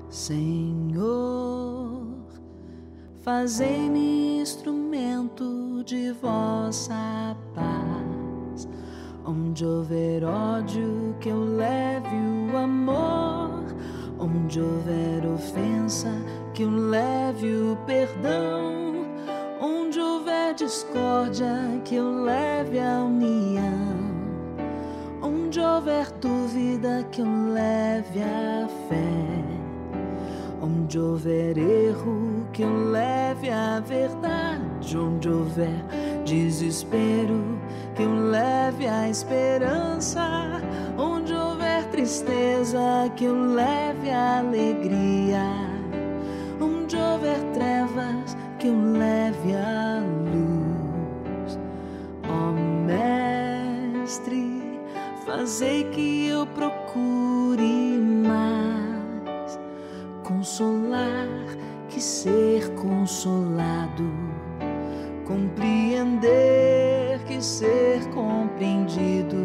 Senhor, fazei-me instrumento de vossa paz. Onde houver ódio, que eu leve o amor. Onde houver ofensa, que eu leve o perdão. Onde houver discórdia, que eu leve a união. Onde houver dúvida, que eu leve a fé. Onde houver erro, que eu leve a verdade. Onde houver desespero, que eu leve a esperança. Onde houver tristeza, que eu leve a alegria. Onde houver trevas, que eu leve a luz. Ó Mestre, fazei que eu procure mais consolar que ser consolado, compreender que ser compreendido,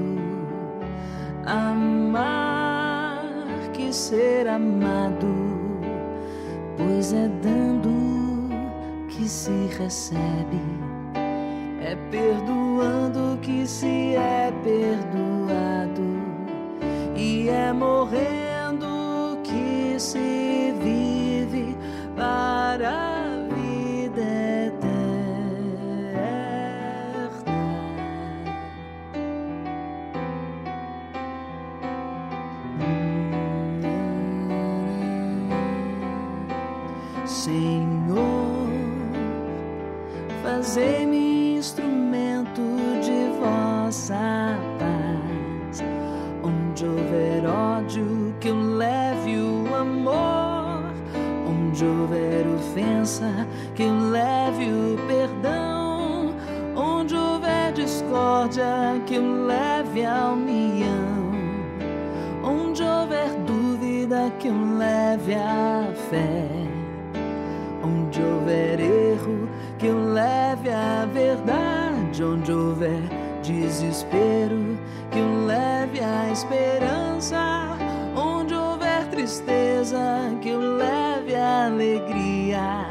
amar que ser amado, pois é dando que se recebe, é perdoando que se é perdoado, e é morrendo que se vive para a vida eterna. Senhor, fazei-me instrumento de vossa paz. Onde houver ódio, que eu leve o amor. Onde houver ofensa, que eu leve o perdão. Onde houver discórdia, que eu leve a união. Onde houver dúvida, que eu leve a fé. Onde houver erro, que eu leve a verdade. Onde houver desespero, que eu leve a esperança. Onde houver tristeza, que eu leve a alegria.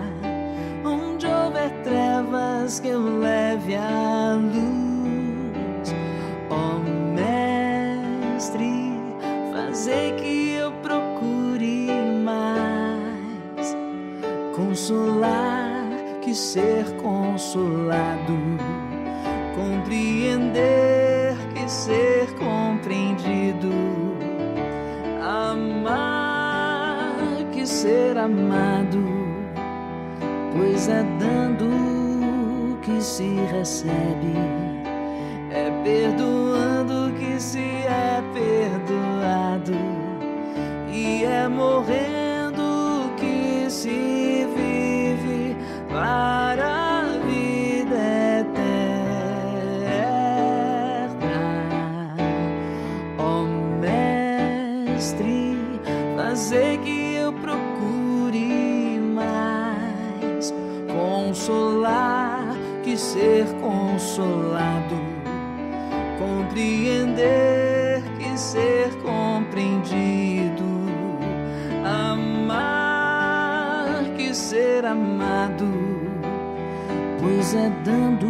Onde houver trevas, que eu leve a luz. Ó Mestre, fazei que eu procure mais consolar que ser consolado, compreender que ser compreendido, amar que ser amado, pois é dando que se recebe, é perdoando que se é perdoado, e é morrendo que se vive para a vida eterna. Ó Mestre, fazei que eu procure mais consolar que ser consolado, compreender que ser compreendido, amar que ser amado, pois é dando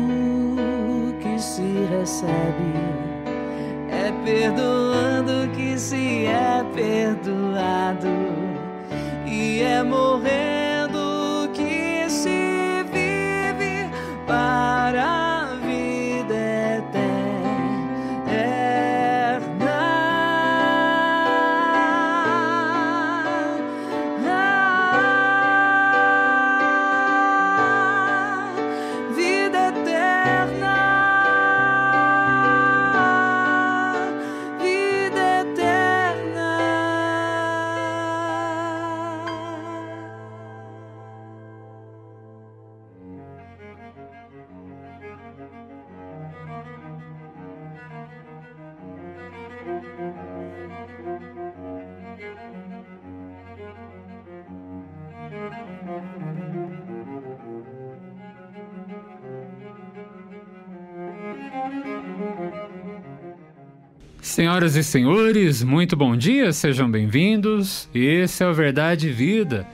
que se recebe, é perdoando que se é perdoado, e é morrendo que se vive para a vida eterna. Senhoras e senhores, muito bom dia, sejam bem-vindos. Esse é o Verdade e Vida,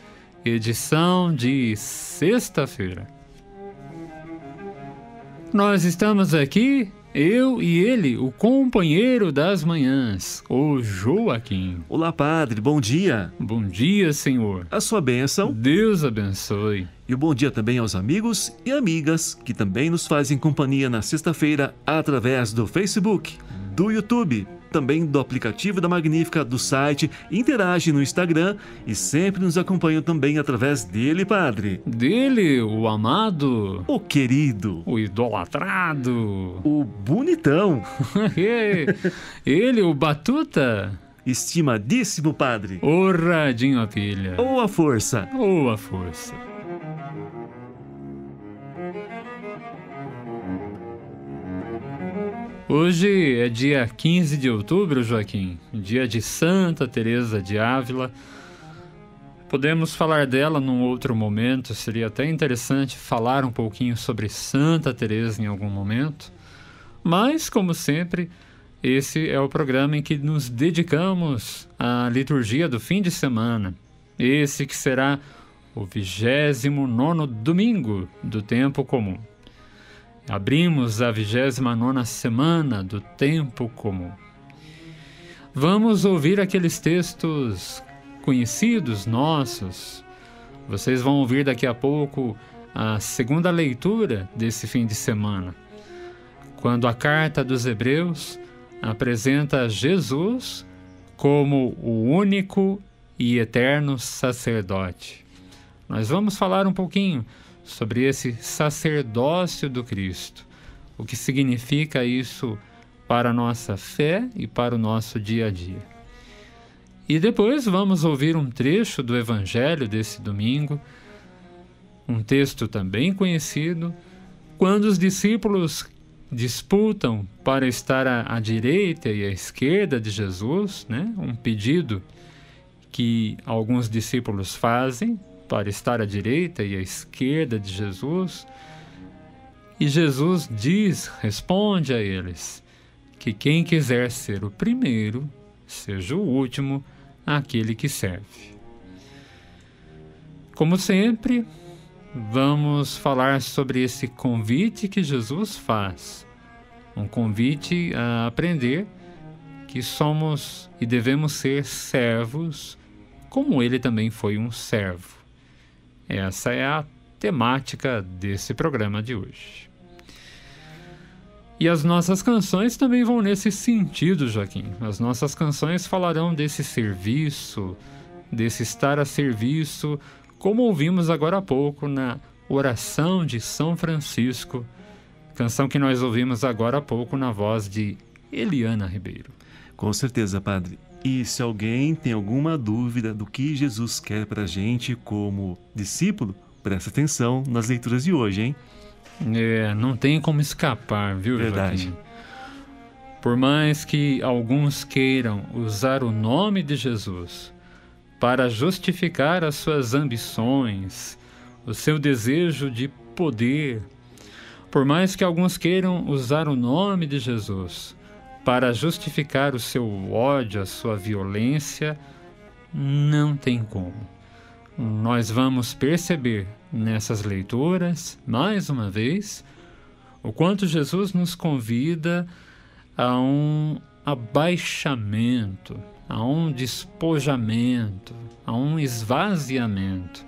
edição de sexta-feira. Nós estamos aqui, eu e ele, o companheiro das manhãs, o Joaquim. Olá, padre, bom dia. Bom dia, Senhor. A sua bênção. Deus abençoe. E um bom dia também aos amigos e amigas que também nos fazem companhia na sexta-feira através do Facebook, do YouTube, também do aplicativo da Magnífica, do site, interagem no Instagram e sempre nos acompanham também através dele, padre. Dele, o amado, O querido, o idolatrado, o bonitão, ele, o batuta, estimadíssimo padre, o radinho a pilha, ou a força. ou a força. Hoje é dia 15 de outubro, Joaquim, dia de Santa Teresa de Ávila. Podemos falar dela num outro momento, seria até interessante falar um pouquinho sobre Santa Teresa em algum momento. Mas, como sempre, esse é o programa em que nos dedicamos à liturgia do fim de semana. Esse que será o 29º domingo do tempo comum. Abrimos a 29ª semana do tempo comum. Vamos ouvir aqueles textos conhecidos nossos. Vocês vão ouvir daqui a pouco a segunda leitura desse fim de semana, quando a carta dos Hebreus apresenta Jesus como o único e eterno sacerdote. Nós vamos falar um pouquinho sobre esse sacerdócio do Cristo, o que significa isso para a nossa fé e para o nosso dia a dia. E depois vamos ouvir um trecho do Evangelho desse domingo, um texto também conhecido, quando os discípulos disputam para estar à direita e à esquerda de Jesus, né? Um pedido que alguns discípulos fazem para estar à direita e à esquerda de Jesus. E Jesus responde a eles, que quem quiser ser o primeiro, seja o último, aquele que serve. Como sempre, vamos falar sobre esse convite que Jesus faz. Um convite a aprender que somos e devemos ser servos, como ele também foi um servo. Essa é a temática desse programa de hoje. E as nossas canções também vão nesse sentido, Joaquim. As nossas canções falarão desse serviço, desse estar a serviço, como ouvimos agora há pouco na oração de São Francisco, canção que nós ouvimos agora há pouco na voz de Eliana Ribeiro. Com certeza, padre. E se alguém tem alguma dúvida do que Jesus quer para a gente como discípulo, presta atenção nas leituras de hoje, hein? Não tem como escapar, viu, Verdade. Joaquim? Por mais que alguns queiram usar o nome de Jesus para justificar as suas ambições, o seu desejo de poder, por mais que alguns queiram usar o nome de Jesus para justificar o seu ódio, a sua violência, não tem como. Nós vamos perceber nessas leituras, mais uma vez, o quanto Jesus nos convida a um abaixamento, a um despojamento, a um esvaziamento.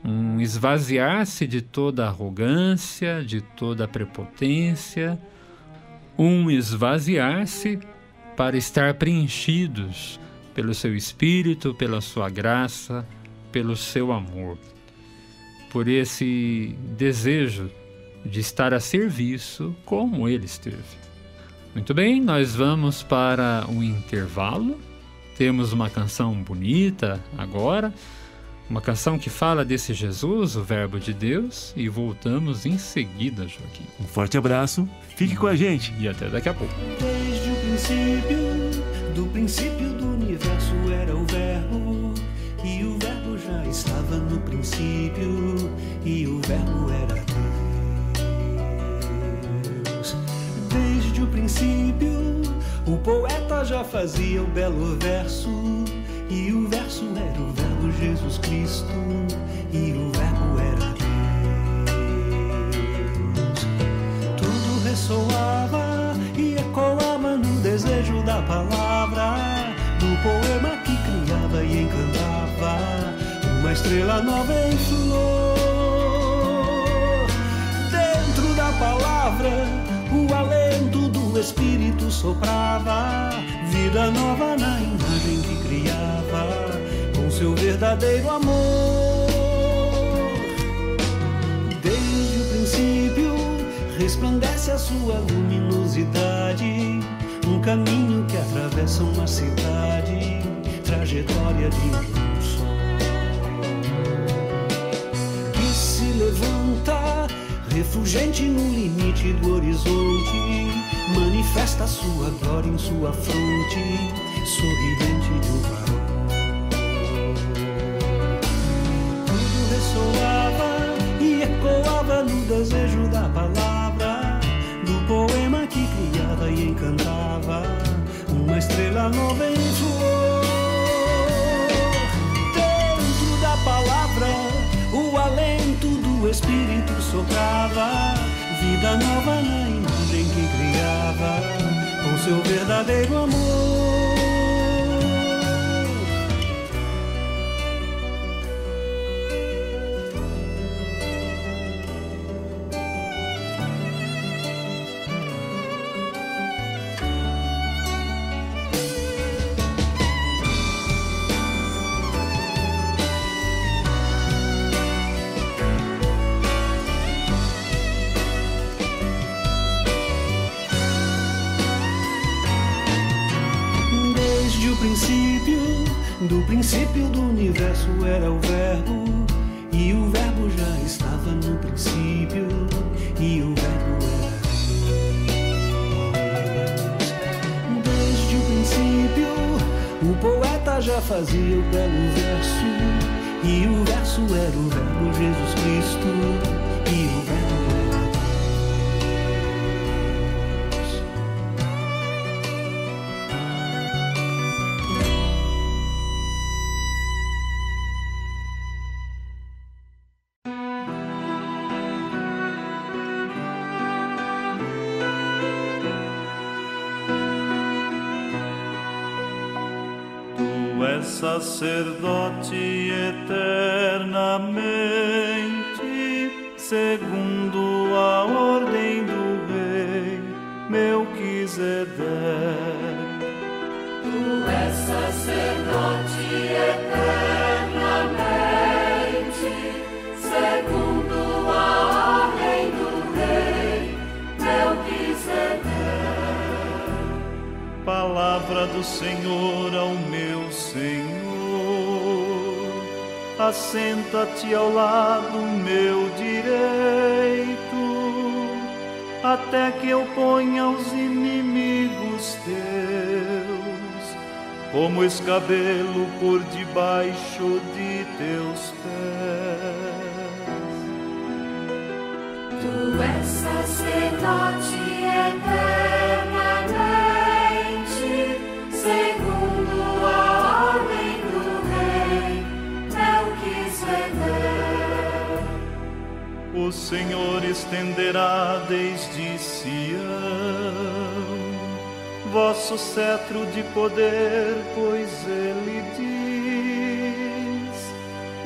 Um esvaziar-se de toda arrogância, de toda prepotência, um esvaziar-se para estar preenchidos pelo seu Espírito, pela sua graça, pelo seu amor, por esse desejo de estar a serviço como ele esteve. Muito bem, nós vamos para um intervalo. Temos uma canção bonita agora, uma canção que fala desse Jesus, o Verbo de Deus, e voltamos em seguida, Joaquim. Um forte abraço, fique com a gente. E até daqui a pouco. Desde o princípio do universo era o Verbo, e o Verbo já estava no princípio, e o Verbo era Deus. Desde o princípio, O poeta já fazia o belo verso, e o verso era o verbo Jesus Cristo, e o verbo era Deus. Tudo ressoava e ecoava no desejo da palavra, do poema que criava e encantava uma estrela nova em flor. Dentro da palavra o alento do Espírito soprava, vida nova na imagem que criava, com seu verdadeiro amor. Desde o princípio resplandece a sua luminosidade, um caminho que atravessa uma cidade, trajetória de um sol que se levanta refulgente no limite do horizonte, manifesta a sua glória em sua fronte, sorridente de um farol. Tudo ressoava e ecoava no desejo da palavra, do poema que criava e encantava uma estrela nova em flor. Dentro da palavra o alento do Espírito soprava, vida nova na imagem que criava, com seu verdadeiro amor. Do princípio do universo era o verbo, e o verbo já estava no princípio, e o verbo era Deus. Desde o princípio o poeta já fazia o belo verso, e o verso era o verbo Jesus Cristo, e o verbo era sacerdote eternamente, segundo a ordem do rei Melquisedeque. Tu és sacerdote eternamente, segundo a ordem do rei Melquisedeque. Palavra do Senhor ao meu Senhor, assenta-te ao lado meu direito, até que eu ponha os inimigos teus como escabelo por debaixo de teus pés. Tu és sacerdote eternamente, segundo a ordem do rei Melquisedeque. O Senhor estenderá desde Sião vosso cetro de poder, pois ele diz: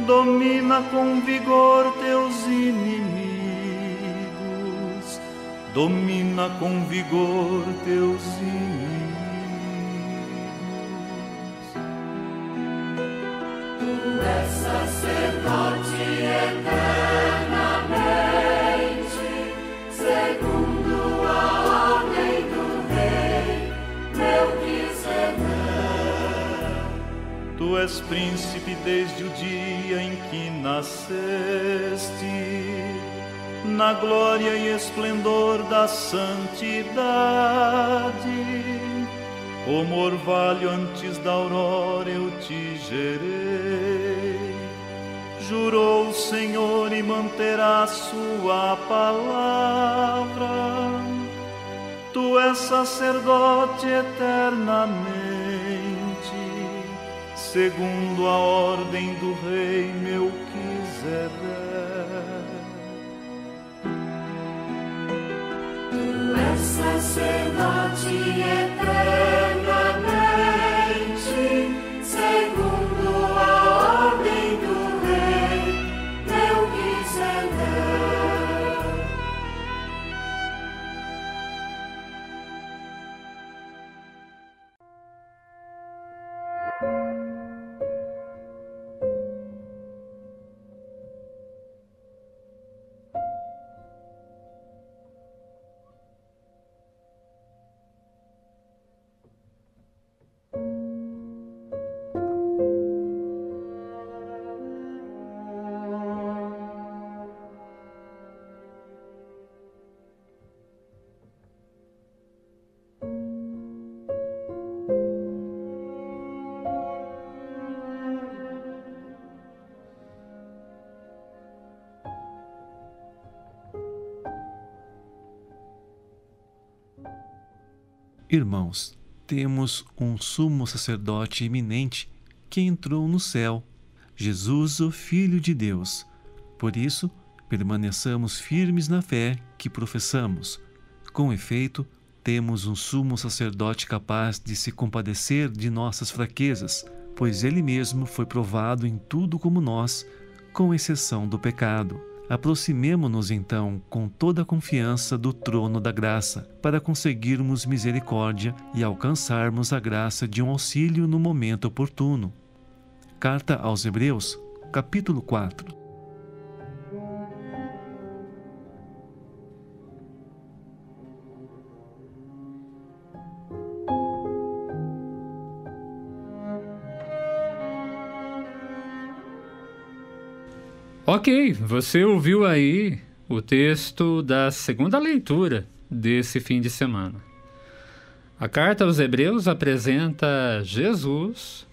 domina com vigor teus inimigos, domina com vigor teus inimigos. Tu és sacerdote eternamente, segundo a ordem do rei Melquisedeque. Tu és príncipe desde o dia em que nasceste, na glória e esplendor da santidade. Como orvalho antes da aurora eu te gerei. Jurou o Senhor e manterá sua palavra. Tu és sacerdote eternamente, segundo a ordem do rei Melquisedeque. Tu és sacerdote eternamente, segundo a ordem do rei Melquisedeque. Irmãos, temos um sumo sacerdote eminente que entrou no céu, Jesus, o Filho de Deus. Por isso, permaneçamos firmes na fé que professamos. Com efeito, temos um sumo sacerdote capaz de se compadecer de nossas fraquezas, pois ele mesmo foi provado em tudo como nós, com exceção do pecado. Aproximemo-nos, então, com toda a confiança do trono da graça, para conseguirmos misericórdia e alcançarmos a graça de um auxílio no momento oportuno. Carta aos Hebreus, capítulo 4. Ok, você ouviu aí o texto da segunda leitura desse fim de semana. A carta aos Hebreus apresenta Jesus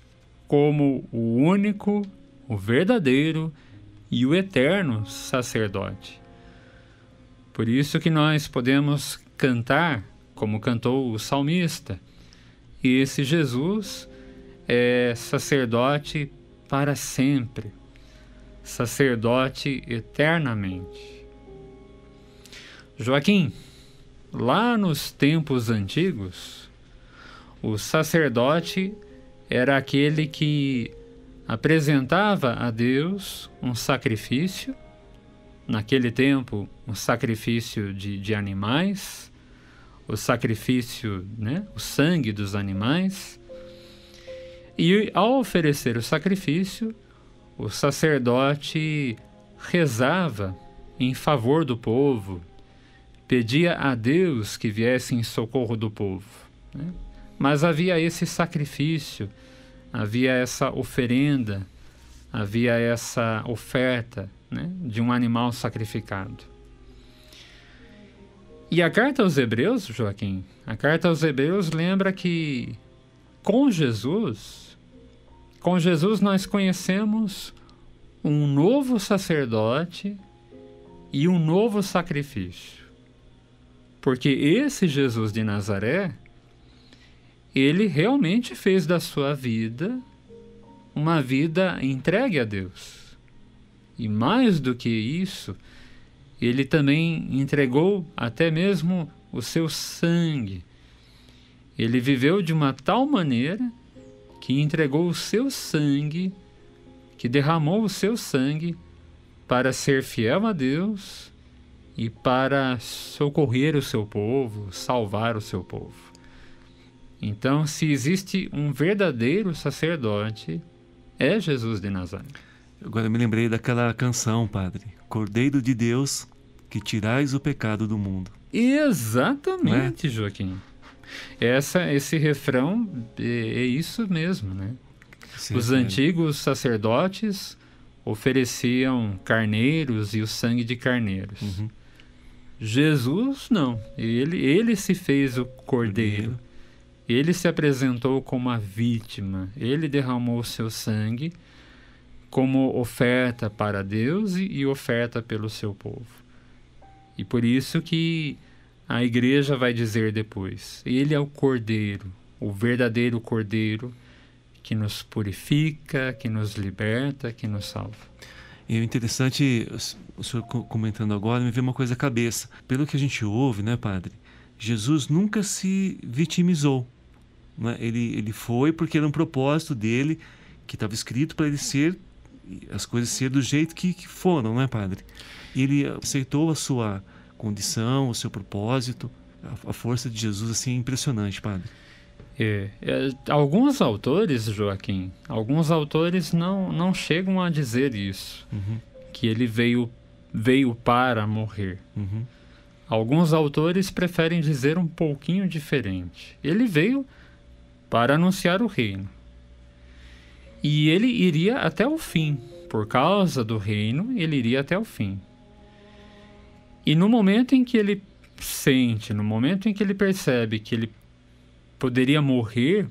como o único, o verdadeiro e o eterno sacerdote. Por isso que nós podemos cantar, como cantou o salmista, esse Jesus é sacerdote para sempre, sacerdote eternamente. Joaquim, lá nos tempos antigos, o sacerdote era aquele que apresentava a Deus um sacrifício, naquele tempo um sacrifício de animais, o sacrifício, o sangue dos animais, e ao oferecer o sacrifício, o sacerdote rezava em favor do povo, pedia a Deus que viesse em socorro do povo. Mas havia esse sacrifício, havia essa oferenda, havia essa oferta de um animal sacrificado. E a carta aos Hebreus, Joaquim, a carta aos Hebreus lembra que com Jesus nós conhecemos um novo sacerdote e um novo sacrifício. Porque esse Jesus de Nazaré, ele realmente fez da sua vida uma vida entregue a Deus. E mais do que isso, ele também entregou até mesmo o seu sangue. Ele viveu de uma tal maneira que entregou o seu sangue, que derramou o seu sangue para ser fiel a Deus e para socorrer o seu povo, salvar o seu povo. Então, se existe um verdadeiro sacerdote, é Jesus de Nazaré. Agora eu me lembrei daquela canção, padre. Cordeiro de Deus, que tirais o pecado do mundo. Exatamente, Joaquim. Esse refrão é isso mesmo, Os antigos sacerdotes ofereciam carneiros e o sangue de carneiros. Jesus não, ele se fez o cordeiro. Ele se apresentou como a vítima, ele derramou o seu sangue como oferta para Deus e oferta pelo seu povo. E por isso que a igreja vai dizer depois: Ele é o Cordeiro, o verdadeiro Cordeiro, que nos purifica, que nos liberta, que nos salva. E o interessante, o senhor comentando agora, me veio uma coisa à cabeça. Pelo que a gente ouve, né, padre? Jesus nunca se vitimizou. Né? Ele foi porque era um propósito dele, que estava escrito para ele ser, as coisas ser do jeito que foram, né, padre? E ele aceitou a sua condição, o seu propósito. A força de Jesus, assim, é impressionante, padre. Alguns autores, Joaquim, não chegam a dizer isso, que ele veio para morrer. Alguns autores preferem dizer um pouquinho diferente. Ele veio para anunciar o reino. E ele iria até o fim. Por causa do reino, ele iria até o fim. E no momento em que ele sente, no momento em que ele percebe que ele poderia morrer,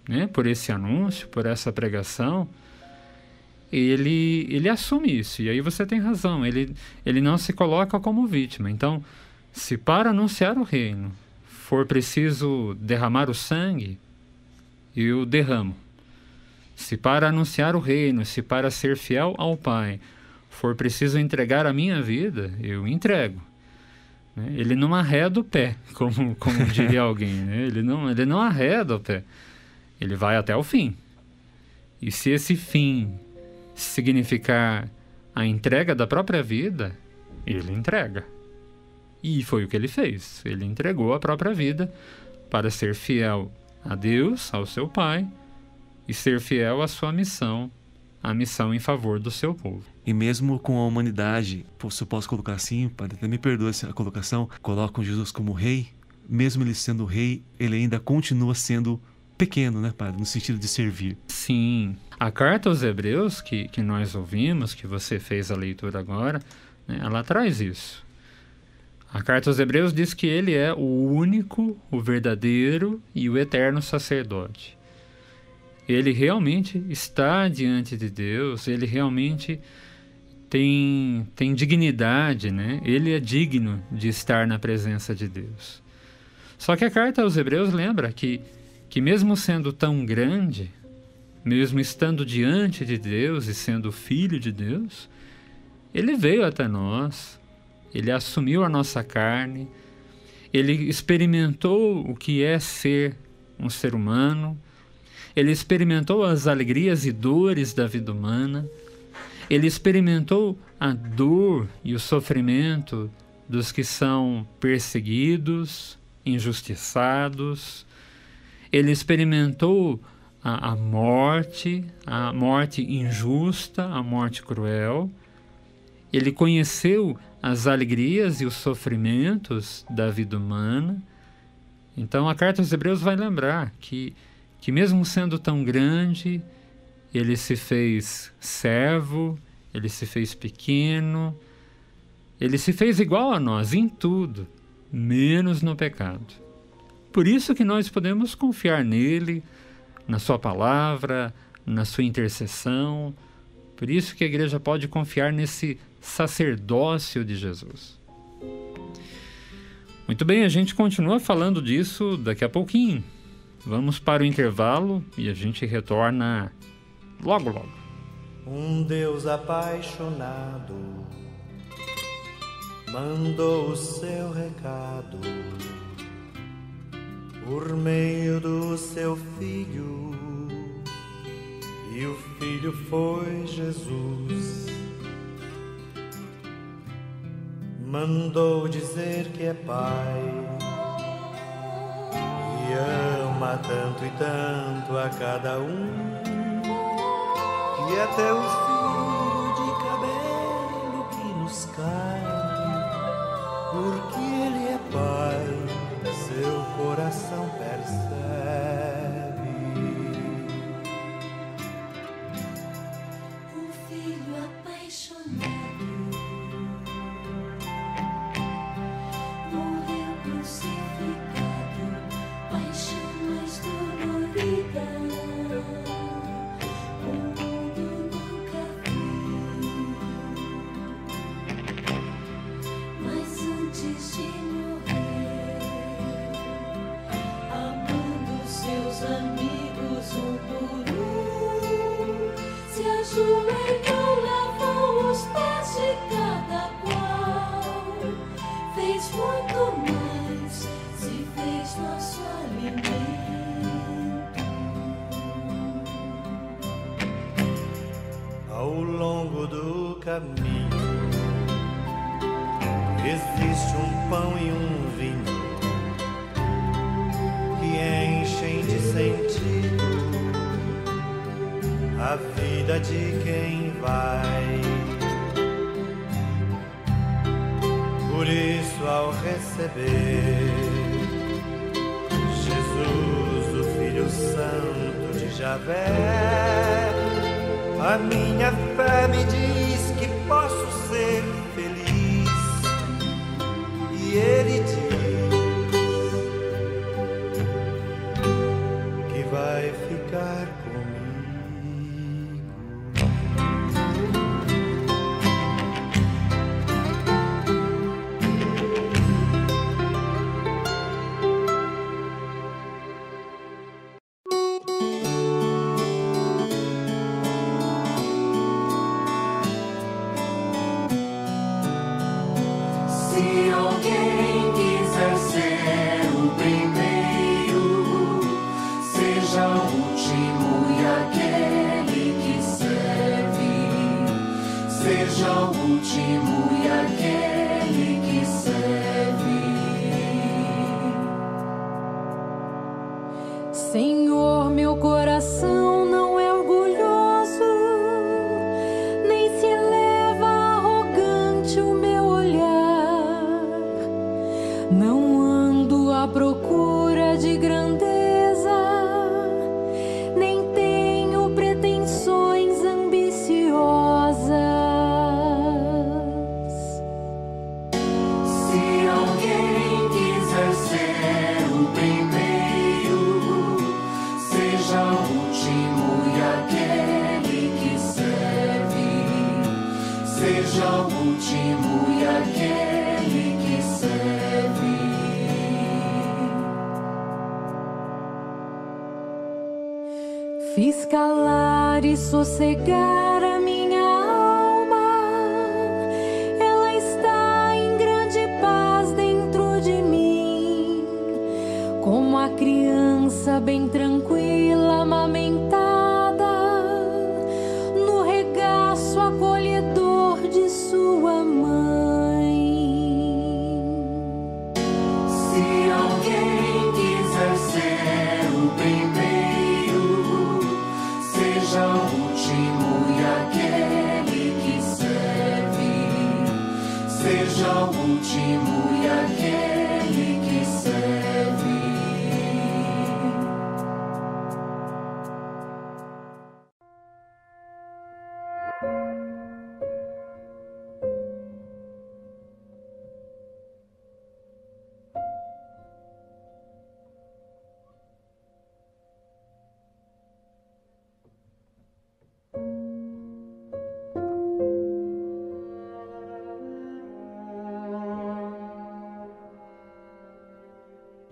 né, por esse anúncio, por essa pregação, ele assume isso. E aí você tem razão, ele não se coloca como vítima. Então, se para anunciar o reino for preciso derramar o sangue, eu derramo. Se para anunciar o reino, se para ser fiel ao Pai, for preciso entregar a minha vida, eu entrego. Ele não arreda o pé, como diria alguém, né? Ele não arreda o pé. Ele vai até o fim. E se esse fim significar a entrega da própria vida, ele entrega. E foi o que ele fez. Ele entregou a própria vida para ser fiel a Deus, ao seu Pai, e ser fiel à sua missão, a missão em favor do seu povo. E mesmo com a humanidade, se eu posso colocar assim, padre, até me perdoa a colocação, colocam Jesus como rei, mesmo ele sendo rei, ele ainda continua sendo pequeno, né, padre, no sentido de servir. Sim. A carta aos Hebreus, que nós ouvimos, que você fez a leitura agora, né, ela traz isso. A carta aos Hebreus diz que ele é o único, o verdadeiro e o eterno sacerdote. Ele realmente está diante de Deus, ele realmente tem dignidade, né? Ele é digno de estar na presença de Deus. Só que a carta aos Hebreus lembra que mesmo sendo tão grande, mesmo estando diante de Deus e sendo filho de Deus, ele veio até nós, ele assumiu a nossa carne, ele experimentou o que é ser um ser humano, ele experimentou as alegrias e dores da vida humana, ele experimentou a dor e o sofrimento dos que são perseguidos, injustiçados, ele experimentou a morte injusta, a morte cruel, ele conheceu as alegrias e os sofrimentos da vida humana. Então a carta aos Hebreus vai lembrar que mesmo sendo tão grande, ele se fez servo, ele se fez pequeno, ele se fez igual a nós em tudo, menos no pecado. Por isso que nós podemos confiar nele, na sua palavra, na sua intercessão. Por isso que a igreja pode confiar nesse sacerdócio de Jesus. Muito bem, a gente continua falando disso daqui a pouquinho. Vamos para o intervalo e a gente retorna logo, logo. Um Deus apaixonado mandou o seu recado por meio do seu Filho, e o Filho foi Jesus. Mandou dizer que é Pai e ama tanto e tanto a cada um, que até o fio de cabelo que nos cai, porque Ele é Pai, seu coração percebe. Um filho apaixonado morreu crucificado, paixão mais dolorida o mundo nunca ajoelhou, lavou os pés de cada qual. Fez muito mais, se fez nosso alimento. Ao longo do caminho existe um pão e um vinho que enchem de sentido a vida de quem vai. Por isso, ao receber Jesus, o Filho Santo de Javé, a minha fé me diz que posso ser feliz. E Ele diz que vai ficar comigo. Se alguém quiser ser o primeiro, seja o último e aquele que serve. Seja o último e aquele que serve. Senhor, meu coração não é orgulhoso, nem se eleva arrogante o meu olhar. Não ando à procura de grandeza, nem tenho pretensões ambiciosas. Se alguém quiser ser o primeiro, seja o último e aquele que serve. Seja o último e aquele que serve. Fiz calar e sossegar a minha alma, ela está em grande paz dentro de mim, como a criança bem tranquila, amamentada, no regaço acolhedor de sua mãe. Se alguém quiser ser o primeiro, seja o último e aquele que serve. Seja o último e aquele que serve.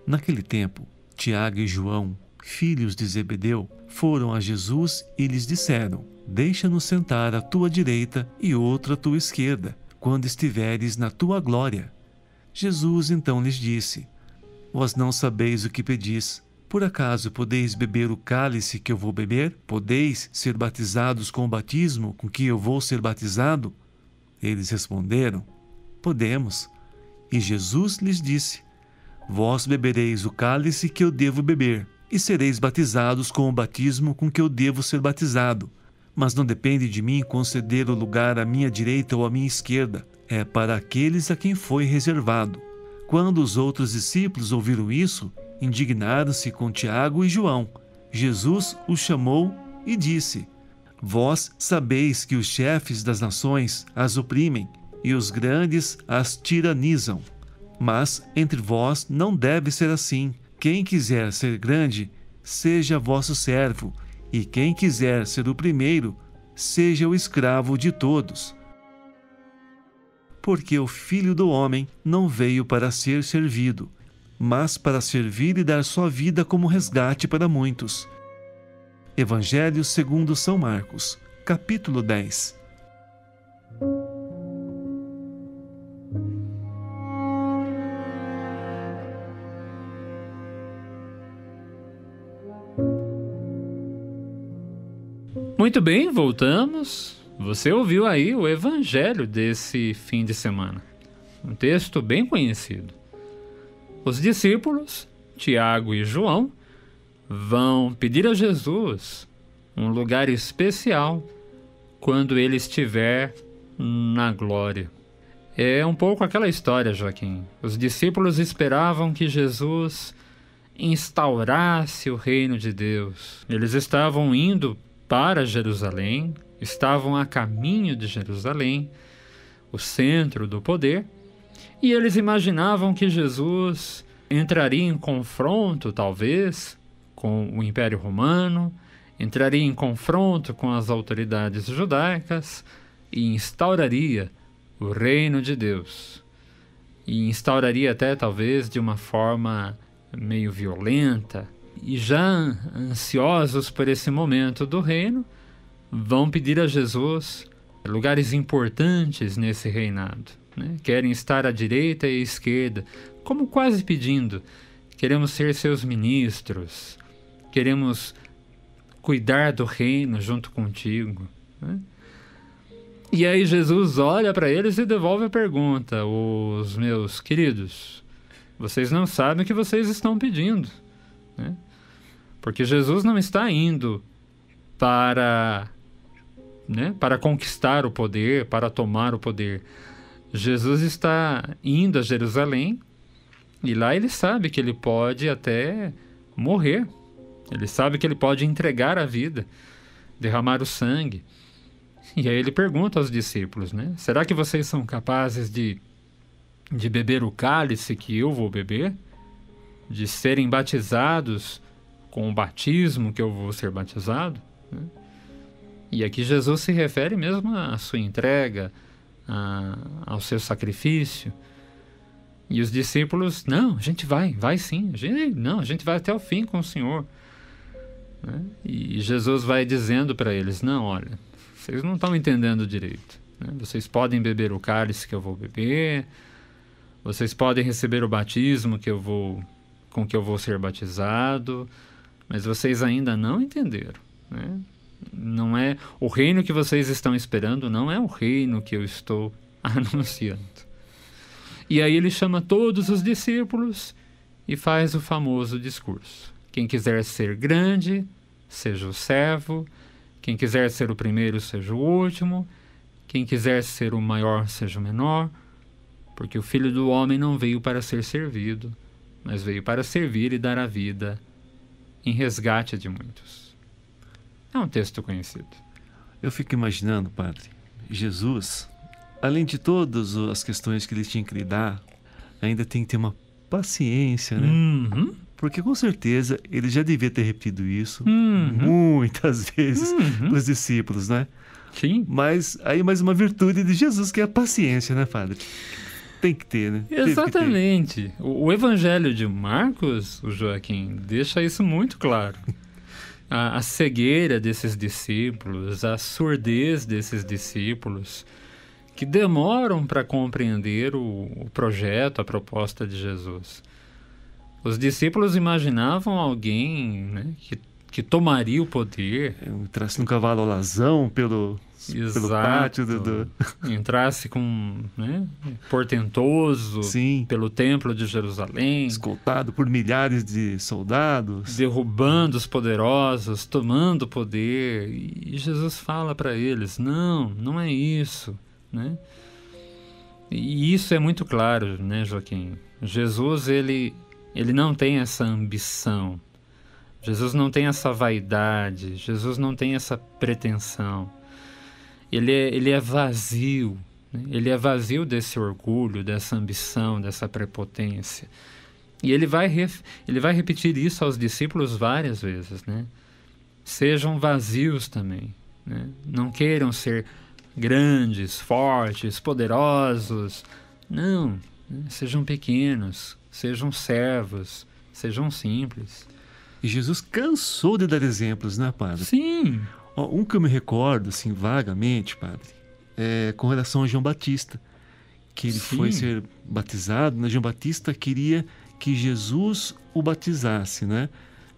Naquele tempo, Tiago e João, filhos de Zebedeu, foram a Jesus e lhes disseram: Deixa-nos sentar à tua direita e outra à tua esquerda, quando estiveres na tua glória. Jesus então lhes disse: Vós não sabeis o que pedis. Por acaso podeis beber o cálice que eu vou beber? Podeis ser batizados com o batismo com que eu vou ser batizado? Eles responderam: Podemos. E Jesus lhes disse: Vós bebereis o cálice que eu devo beber, e sereis batizados com o batismo com que eu devo ser batizado. Mas não depende de mim conceder o lugar à minha direita ou à minha esquerda. É para aqueles a quem foi reservado. Quando os outros discípulos ouviram isso, indignaram-se com Tiago e João. Jesus os chamou e disse: Vós sabeis que os chefes das nações as oprimem, e os grandes as tiranizam. Mas entre vós não deve ser assim. Quem quiser ser grande, seja vosso servo, e quem quiser ser o primeiro, seja o escravo de todos. Porque o Filho do Homem não veio para ser servido, mas para servir e dar sua vida como resgate para muitos. Evangelho segundo São Marcos, capítulo 10. Muito bem, voltamos. Você ouviu aí o evangelho desse fim de semana. Um texto bem conhecido. Os discípulos, Tiago e João, vão pedir a Jesus um lugar especial quando ele estiver na glória. É um pouco aquela história, Joaquim. Os discípulos esperavam que Jesus instaurasse o reino de Deus. Eles estavam indo para Jerusalém, estavam a caminho de Jerusalém, o centro do poder, e eles imaginavam que Jesus entraria em confronto, talvez, com o Império Romano, entraria em confronto com as autoridades judaicas e instauraria o reino de Deus. E instauraria até, talvez, de uma forma meio violenta. E já ansiosos por esse momento do reino, vão pedir a Jesus lugares importantes nesse reinado, né? Querem estar à direita e à esquerda, como quase pedindo: queremos ser seus ministros, queremos cuidar do reino junto contigo, né? E aí Jesus olha para eles e devolve a pergunta: os meus queridos, vocês não sabem o que vocês estão pedindo, né? Porque Jesus não está indo para conquistar o poder, para tomar o poder. Jesus está indo a Jerusalém e lá ele sabe que ele pode até morrer. Ele sabe que ele pode entregar a vida, derramar o sangue. E aí ele pergunta aos discípulos, né? Será que vocês são capazes de beber o cálice que eu vou beber? De serem batizados com o batismo que eu vou ser batizado, né? E aqui Jesus se refere mesmo à sua entrega, ao seu sacrifício. E os discípulos: não, a gente vai sim, a gente vai até o fim com o Senhor, né? E Jesus vai dizendo para eles: não, olha, vocês não estão entendendo direito, né? Vocês podem beber o cálice que eu vou beber, vocês podem receber o batismo com que eu vou ser batizado, mas vocês ainda não entenderam, né? Não é o reino que vocês estão esperando, não é o reino que eu estou anunciando. E aí ele chama todos os discípulos e faz o famoso discurso: quem quiser ser grande, seja o servo; quem quiser ser o primeiro, seja o último; quem quiser ser o maior, seja o menor, porque o Filho do Homem não veio para ser servido, mas veio para servir e dar a vida em resgate de muitos. É um texto conhecido. Eu fico imaginando, padre, Jesus, além de todas as questões que ele tinha que lidar, ainda tem que ter uma paciência, né? Uhum. Porque com certeza ele já devia ter repetido isso muitas vezes para os discípulos, né? Sim. Mas aí mais uma virtude de Jesus, que é a paciência, né, padre? Tem que ter, né? Exatamente. O Evangelho de Marcos, o Joaquim, deixa isso muito claro. A cegueira desses discípulos, a surdez desses discípulos, que demoram para compreender o projeto, a proposta de Jesus. Os discípulos imaginavam alguém, né, que tomaria o poder. Entrasse num cavalo alazão pelo pátio entrasse com, né, portentoso, sim, pelo templo de Jerusalém, escoltado por milhares de soldados, derrubando os poderosos, tomando poder. E Jesus fala para eles: não é isso, né? E isso é muito claro, né, Joaquim? Jesus, ele não tem essa ambição, Jesus não tem essa vaidade, Jesus não tem essa pretensão. Ele é vazio, né? Ele é vazio desse orgulho, dessa ambição, dessa prepotência. E ele vai repetir isso aos discípulos várias vezes, né? Sejam vazios também, né? Não queiram ser grandes, fortes, poderosos. Não, né? Sejam pequenos, sejam servos, sejam simples. E Jesus cansou de dar exemplos, né, padre? Sim. Um que eu me recordo, assim, vagamente, padre, é com relação a João Batista, que ele foi ser batizado, né? João Batista queria que Jesus o batizasse, né?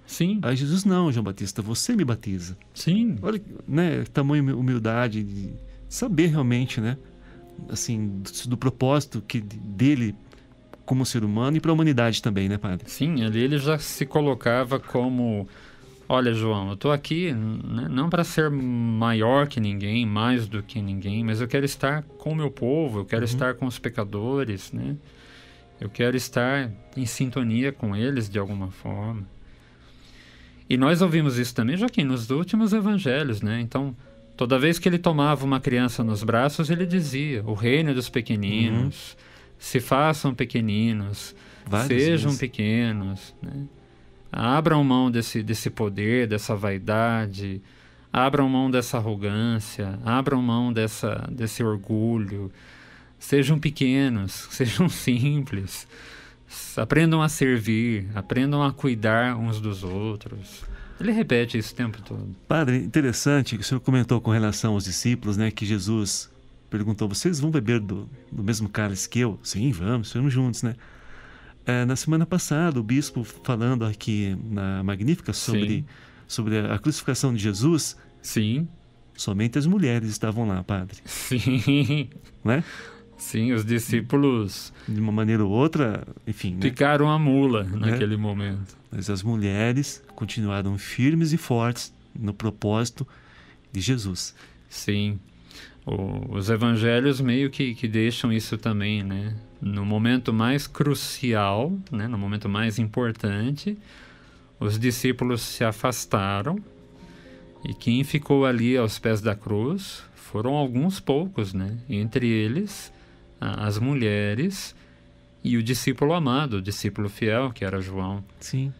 Sim. Aí Jesus, não, João Batista, você me batiza. Sim. Olha, né, tamanho humildade de saber realmente, né, assim, do propósito dele como ser humano e para a humanidade também, né, padre? Sim, ali ele já se colocava como: olha, João, eu estou aqui, né, não para ser maior que ninguém, mais do que ninguém, mas eu quero estar com o meu povo, eu quero estar com os pecadores, né? Eu quero estar em sintonia com eles de alguma forma. E nós ouvimos isso também, Joaquim, nos últimos evangelhos, né? Então, toda vez que ele tomava uma criança nos braços, ele dizia: o reino dos pequeninos, se façam pequeninos, sejam pequenos, né? Abram mão desse poder, dessa vaidade, abram mão dessa arrogância, abram mão desse orgulho, sejam pequenos, sejam simples, aprendam a servir, aprendam a cuidar uns dos outros. Ele repete isso o tempo todo. Padre, interessante que o senhor comentou com relação aos discípulos, né, que Jesus perguntou: vocês vão beber do mesmo cálice que eu? Sim, vamos juntos, né? Na semana passada, o bispo falando aqui na Magnífica sobre a crucificação de Jesus, sim, somente as mulheres estavam lá, padre. Sim. Né? Sim, os discípulos, de uma maneira ou outra, enfim, picaram a mula naquele momento. Mas as mulheres continuaram firmes e fortes no propósito de Jesus. Sim. Os evangelhos meio que deixam isso também, né? No momento mais crucial, né? No momento mais importante, os discípulos se afastaram e quem ficou ali aos pés da cruz foram alguns poucos, né? Entre eles, as mulheres e o discípulo amado, o discípulo fiel, que era João. Sim.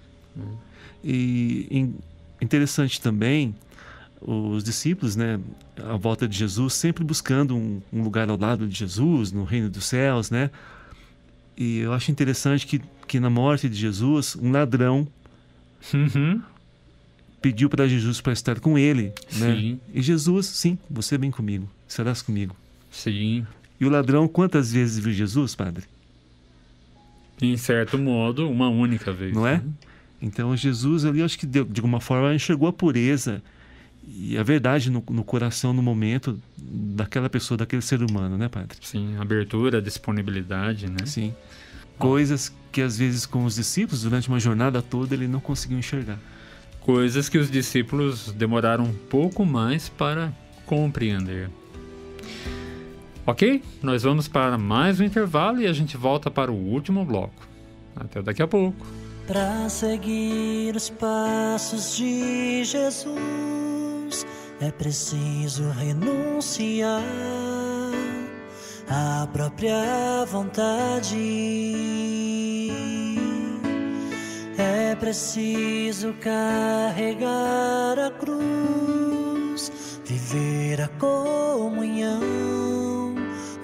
E interessante também, os discípulos, né, à volta de Jesus, sempre buscando um lugar ao lado de Jesus, no reino dos céus, né? E eu acho interessante que na morte de Jesus, um ladrão pediu para Jesus para estar com ele, né? Sim. E Jesus, sim, você vem comigo, serás comigo. Sim. E o ladrão, quantas vezes viu Jesus, padre? Em certo modo, uma única vez. Não é? Né? Então Jesus ali, acho que de alguma forma enxergou a pureza e a verdade no coração, no momento daquela pessoa, daquele ser humano, né, padre? Sim, abertura, disponibilidade, né? Sim. Coisas que às vezes com os discípulos, durante uma jornada toda, ele não conseguiu enxergar. Coisas que os discípulos demoraram um pouco mais para compreender. Ok? Nós vamos para mais um intervalo e a gente volta para o último bloco. Até daqui a pouco. Para seguir os passos de Jesus, é preciso renunciar à própria vontade. É preciso carregar a cruz, viver a comunhão,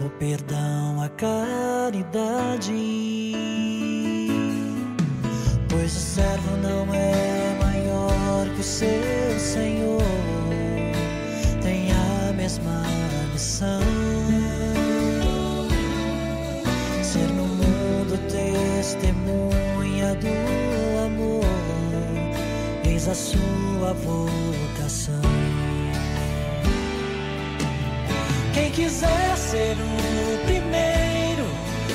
o perdão, a caridade. Pois o servo não é maior que o seu Senhor, tem a mesma missão: ser no mundo testemunha do amor, eis a sua vocação. Quem quiser ser o primeiro,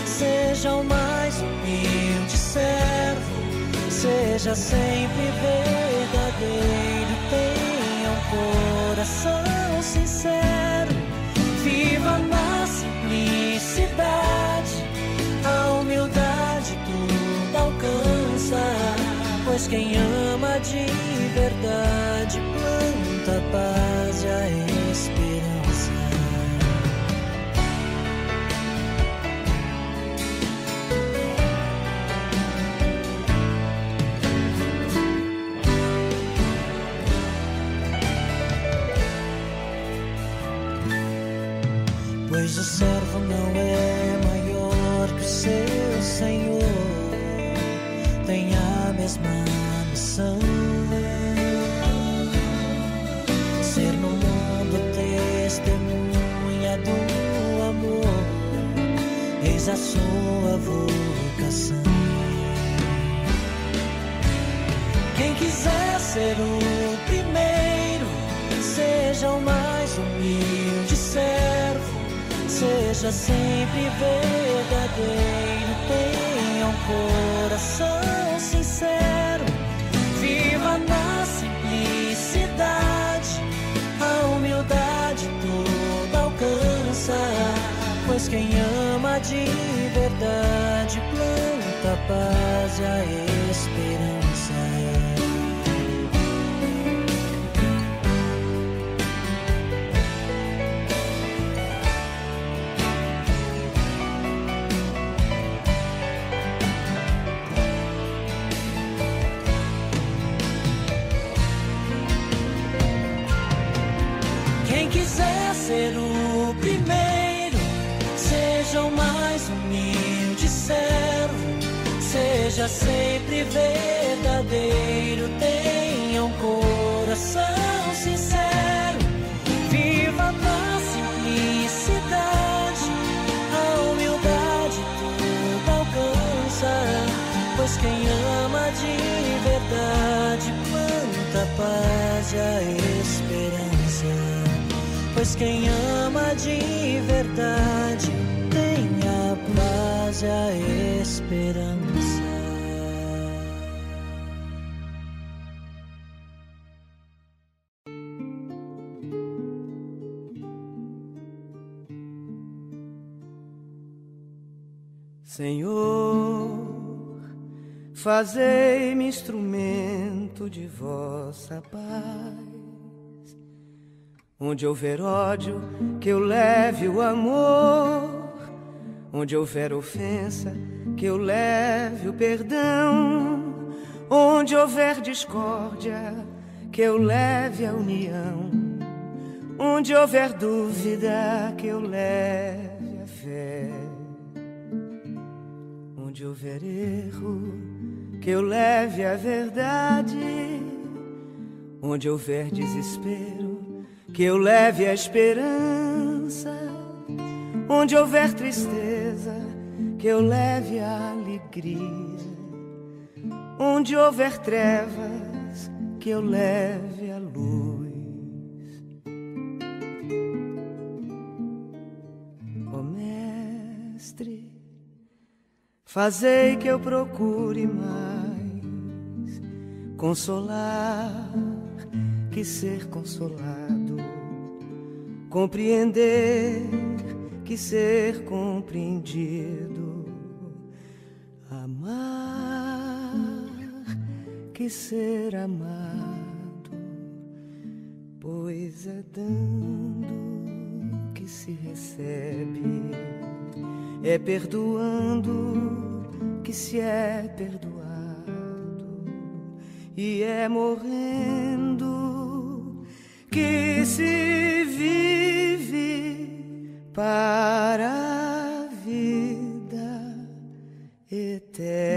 seja o mais humilde servo, seja sempre verdadeiro, tenha um coração sincero, viva na simplicidade, a humildade tudo alcança, pois quem ama de verdade planta a paz e a esperança. Pois o servo não é maior que o seu Senhor, tem a mesma missão: ser sua vocação. Quem quiser ser o primeiro, seja o mais humilde servo, seja sempre verdadeiro, tenha um coração sincero, viva na simplicidade, a humildade toda alcança, pois quem ama de verdade planta a paz e a esperança. Quem quiser ser o primeiro, seja o mais humilde servo, seja sempre verdadeiro, tenha um coração sincero, viva na simplicidade, a humildade tudo alcança, pois quem ama de verdade planta a paz e a esperança. Pois quem ama de verdade tem a paz e a esperança. Senhor, fazei-me instrumento de vossa paz. Onde houver ódio, que eu leve o amor. Onde houver ofensa, que eu leve o perdão. Onde houver discórdia, que eu leve a união. Onde houver dúvida, que eu leve a fé. Onde houver erro, que eu leve a verdade. Onde houver desespero, que eu leve a esperança. Onde houver tristeza, que eu leve a alegria. Onde houver trevas, que eu leve a luz. Ó Mestre, fazei que eu procure mais consolar que ser consolado, compreender que ser compreendido, amar que ser amado, pois é dando que se recebe, é perdoando que se é perdoado, e é morrendo que se vive para a vida eterna.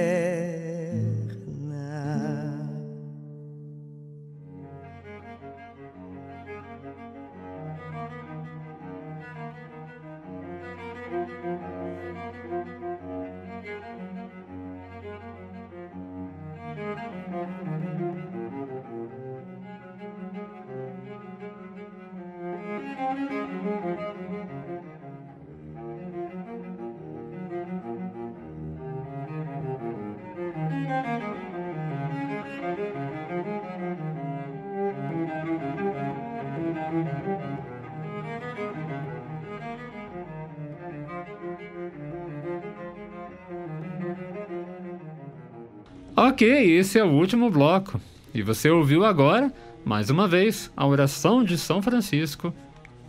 Ok, esse é o último bloco. E você ouviu agora, mais uma vez, a oração de São Francisco,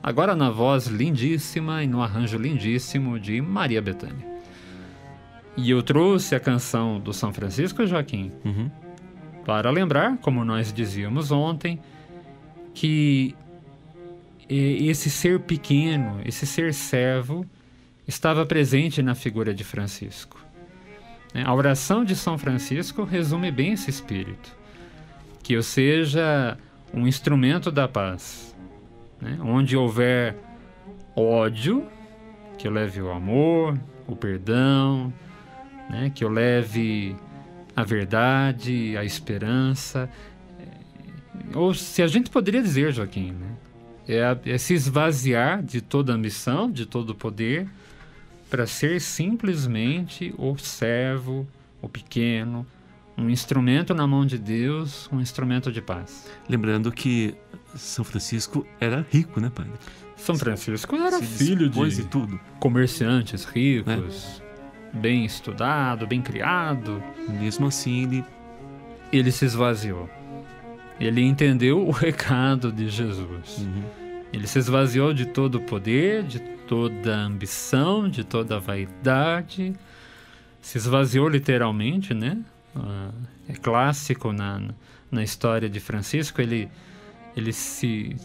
agora na voz lindíssima e no arranjo lindíssimo de Maria Bethânia. E eu trouxe a canção do São Francisco, Joaquim, para lembrar, como nós dizíamos ontem, que esse ser pequeno, esse ser servo, estava presente na figura de Francisco. A oração de São Francisco resume bem esse espírito. Que eu seja um instrumento da paz. Onde houver ódio, que eu leve o amor, o perdão, né? Que eu leve a verdade, a esperança. Ou se a gente poderia dizer, Joaquim, né? É se esvaziar de toda ambição, de todo poder, para ser simplesmente o servo, o pequeno, um instrumento na mão de Deus, um instrumento de paz. Lembrando que São Francisco era rico, né, padre? São Francisco era filho de tudo. Comerciantes ricos, bem estudado, bem criado. Mesmo assim, ele se esvaziou. Ele entendeu o recado de Jesus. Ele se esvaziou de todo o poder, de toda a ambição, de toda a vaidade. Se esvaziou literalmente, né? É clássico na história de Francisco, ele se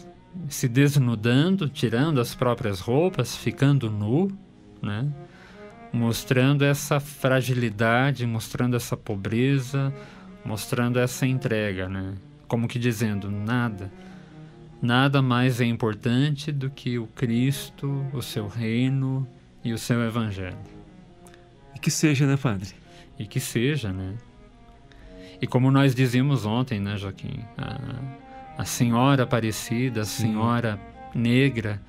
desnudando, tirando as próprias roupas, ficando nu, né? Mostrando essa fragilidade, mostrando essa pobreza, mostrando essa entrega, né? Como que dizendo, nada mais é importante do que o Cristo, o seu reino e o seu evangelho. E que seja, né, padre? E que seja, né? E como nós dizíamos ontem, né, Joaquim? A Senhora Aparecida, a Senhora Negra,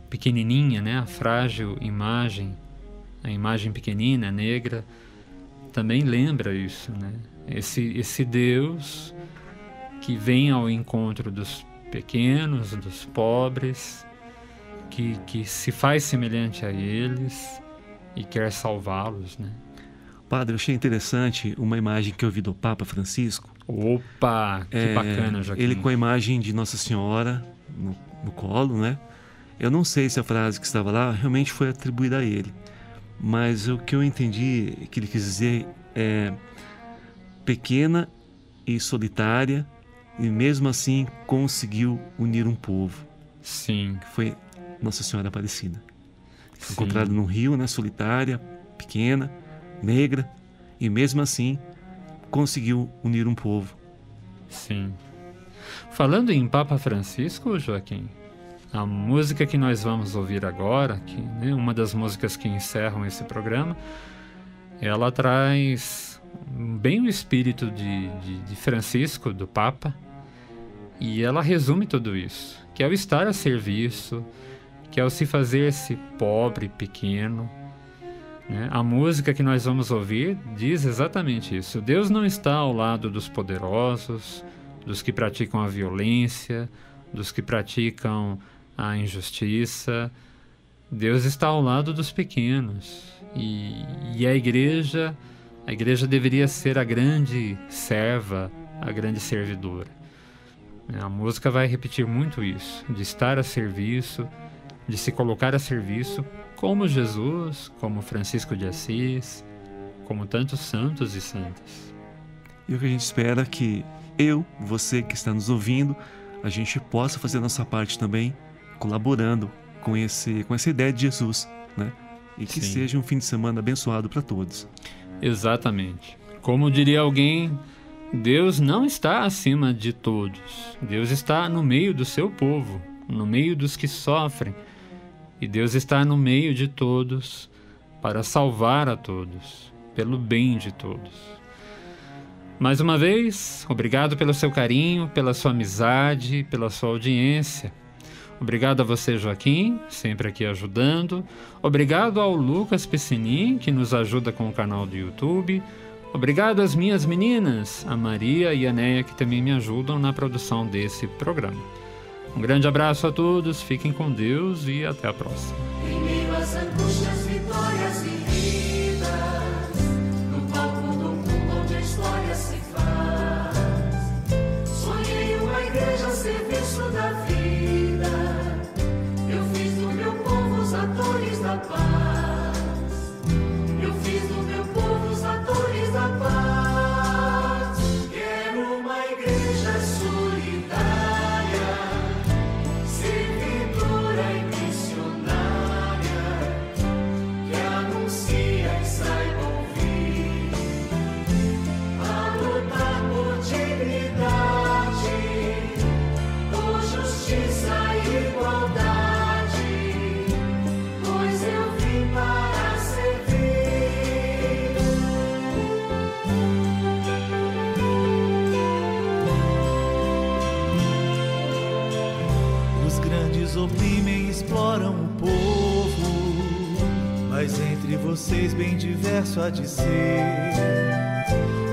pequenininha, né? A frágil imagem, a imagem pequenina, negra, também lembra isso, né? Esse Deus que vem ao encontro dos pequenos, dos pobres, que se faz semelhante a eles e quer salvá-los, né? Padre, eu achei interessante uma imagem que eu vi do Papa Francisco. Opa, que bacana, Joaquim. Ele com a imagem de Nossa Senhora no colo, né? Eu não sei se a frase que estava lá realmente foi atribuída a ele, mas o que eu entendi que ele quis dizer é pequena e solitária, e mesmo assim conseguiu unir um povo. Sim. Que foi Nossa Senhora Aparecida. Sim. Encontrada num rio, né? Solitária, pequena, negra, e mesmo assim conseguiu unir um povo. Sim. Falando em Papa Francisco, Joaquim, a música que nós vamos ouvir agora, que, né, uma das músicas que encerram esse programa, ela traz bem o espírito de Francisco, do Papa, e ela resume tudo isso, que é o estar a serviço, que é o se fazer-se pobre, pequeno, né? A música que nós vamos ouvir diz exatamente isso. Deus não está ao lado dos poderosos, dos que praticam a violência, dos que praticam a injustiça. Deus está ao lado dos pequenos. E a igreja deveria ser a grande serva, a grande servidora. A música vai repetir muito isso, de estar a serviço, de se colocar a serviço, como Jesus, como Francisco de Assis, como tantos santos e santas. E o que a gente espera é que você que está nos ouvindo, a gente possa fazer a nossa parte também, colaborando com essa ideia de Jesus, né? E que seja um fim de semana abençoado para todos. Exatamente. Como diria alguém, Deus não está acima de todos. Deus está no meio do seu povo, no meio dos que sofrem. E Deus está no meio de todos para salvar a todos, pelo bem de todos. Mais uma vez, obrigado pelo seu carinho, pela sua amizade, pela sua audiência. Obrigado a você, Joaquim, sempre aqui ajudando. Obrigado ao Lucas Piscinin, que nos ajuda com o canal do YouTube. Obrigado às minhas meninas, a Maria e a Neia, que também me ajudam na produção desse programa. Um grande abraço a todos, fiquem com Deus e até a próxima. Em meio às angústias, vitórias e vidas, no palco do mundo onde a história se faz. Sonhei uma igreja a serviço da vida. Eu fiz do meu povo os atores da paz. Eu fiz do meu povo os atores da paz. Quero uma igreja solidária, servidora e missionária, que anuncia oprimem e exploram o povo, mas entre vocês bem diverso há de ser.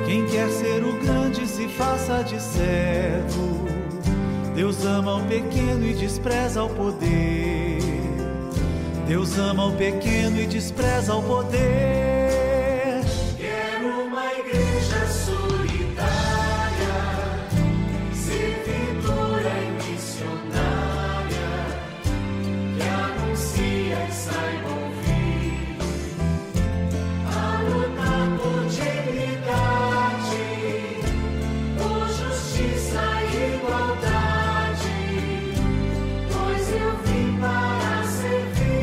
Quem quer ser o grande se faça de servo. Deus ama o pequeno e despreza o poder. Deus ama o pequeno e despreza o poder. Quero uma igreja solidária, servidora e missionária, que anuncia e saiba ouvir, a lutar por dignidade, por justiça e igualdade, pois eu vim para servir.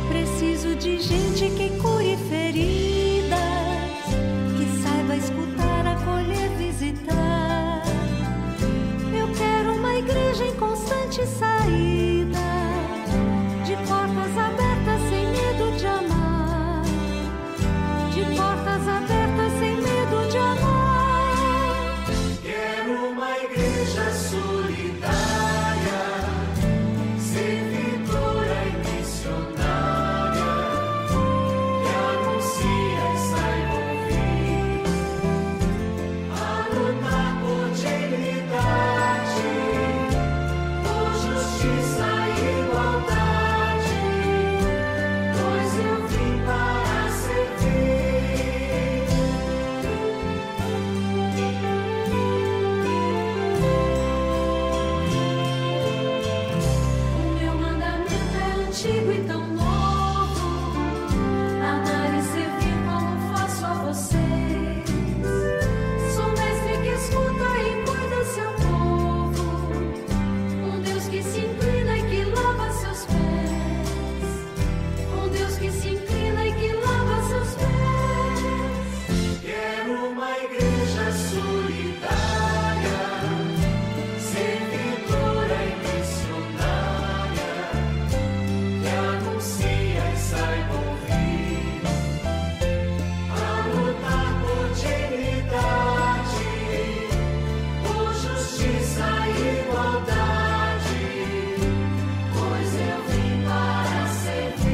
Preciso de gente que cure feridas, que saiba escutar, acolher, visitar. Eu quero uma igreja em constante saída, de portas abertas sem medo de amar, de portas abertas sem medo de amar. Quero uma igreja solidária, servidora e missionária, que anuncia e saiba ouvir, a lutar por dignidade, por justiça e igualdade, pois eu vim para servir. O meu mandamento é antigo e tão novo, amar e servir como faço a vocês. Sou mestre que escuta e cuida seu povo, um Deus que se inclina e que lava seus pés, um Deus que se inclina e que lava seus pés. Quero uma igreja solidária, servidora e missionária, que anuncia e saiba ouvir, a lutar por dignidade, por justiça e igualdade, pois eu vim para servir.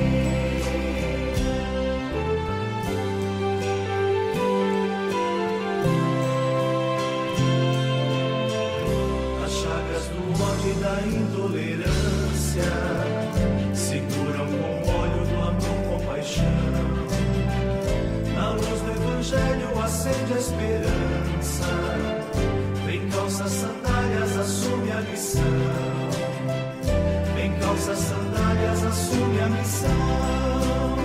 As chagas do ódio e da intolerância seguram com o óleo do amor, compaixão. Na luz do evangelho acende a esperança. Vem, calça sandálias, assume a missão. Vem, calça sandálias, assume a missão.